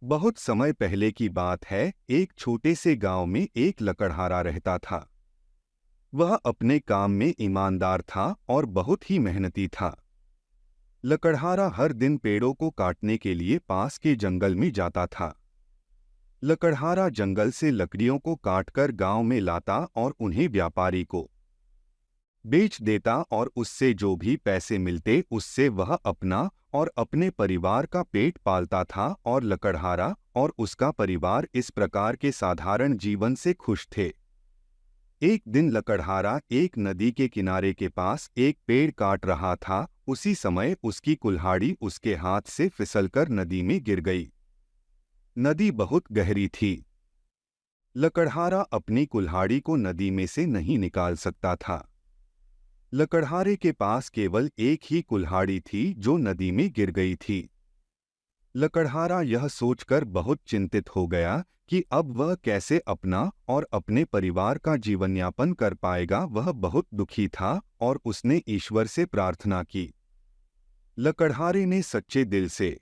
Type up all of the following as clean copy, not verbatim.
बहुत समय पहले की बात है। एक छोटे से गांव में एक लकड़हारा रहता था। वह अपने काम में ईमानदार था और बहुत ही मेहनती था। लकड़हारा हर दिन पेड़ों को काटने के लिए पास के जंगल में जाता था। लकड़हारा जंगल से लकड़ियों को काटकर गांव में लाता और उन्हें व्यापारी को बेच देता और उससे जो भी पैसे मिलते उससे वह अपना और अपने परिवार का पेट पालता था। और लकड़हारा और उसका परिवार इस प्रकार के साधारण जीवन से खुश थे। एक दिन लकड़हारा एक नदी के किनारे के पास एक पेड़ काट रहा था। उसी समय उसकी कुल्हाड़ी उसके हाथ से फिसलकर नदी में गिर गई। नदी बहुत गहरी थी। लकड़हारा अपनी कुल्हाड़ी को नदी में से नहीं निकाल सकता था। लकड़हारे के पास केवल एक ही कुल्हाड़ी थी जो नदी में गिर गई थी। लकड़हारा यह सोचकर बहुत चिंतित हो गया कि अब वह कैसे अपना और अपने परिवार का जीवन यापन कर पाएगा। वह बहुत दुखी था और उसने ईश्वर से प्रार्थना की। लकड़हारे ने सच्चे दिल से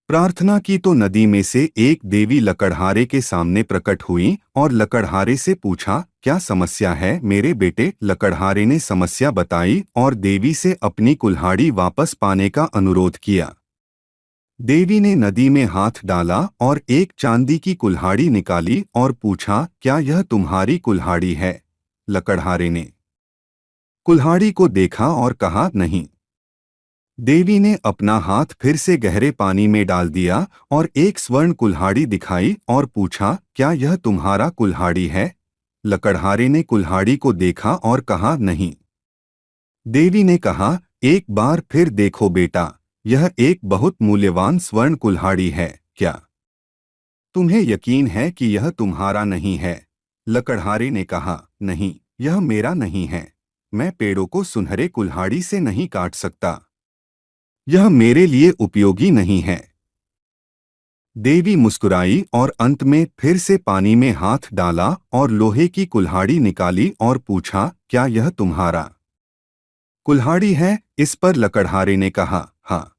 प्रार्थना की तो नदी में से एक देवी लकड़हारे के सामने प्रकट हुई और लकड़हारे से पूछा, क्या समस्या है मेरे बेटे? लकड़हारे ने समस्या बताई और देवी से अपनी कुल्हाड़ी वापस पाने का अनुरोध किया। देवी ने नदी में हाथ डाला और एक चांदी की कुल्हाड़ी निकाली और पूछा, क्या यह तुम्हारी कुल्हाड़ी है? लकड़हारे ने कुल्हाड़ी को देखा और कहा, नहीं। देवी ने अपना हाथ फिर से गहरे पानी में डाल दिया और एक स्वर्ण कुल्हाड़ी दिखाई और पूछा, क्या यह तुम्हारा कुल्हाड़ी है? लकड़हारे ने कुल्हाड़ी को देखा और कहा, नहीं। देवी ने कहा, एक बार फिर देखो बेटा, यह एक बहुत मूल्यवान स्वर्ण कुल्हाड़ी है। क्या तुम्हें यकीन है कि यह तुम्हारा नहीं है? लकड़हारे ने कहा, नहीं, यह मेरा नहीं है। मैं पेड़ों को सुनहरे कुल्हाड़ी से नहीं काट सकता। यह मेरे लिए उपयोगी नहीं है। देवी मुस्कुराई और अंत में फिर से पानी में हाथ डाला और लोहे की कुल्हाड़ी निकाली और पूछा, क्या यह तुम्हारा कुल्हाड़ी है? इस पर लकड़हारे ने कहा, हाँ,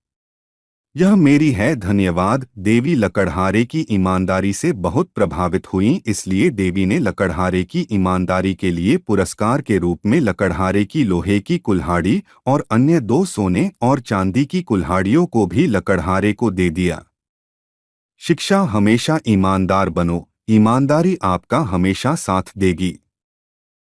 यह मेरी है, धन्यवाद। देवी लकड़हारे की ईमानदारी से बहुत प्रभावित हुई, इसलिए देवी ने लकड़हारे की ईमानदारी के लिए पुरस्कार के रूप में लकड़हारे की लोहे की कुल्हाड़ी और अन्य दो सोने और चांदी की कुल्हाड़ियों को भी लकड़हारे को दे दिया। शिक्षा: हमेशा ईमानदार बनो, ईमानदारी आपका हमेशा साथ देगी।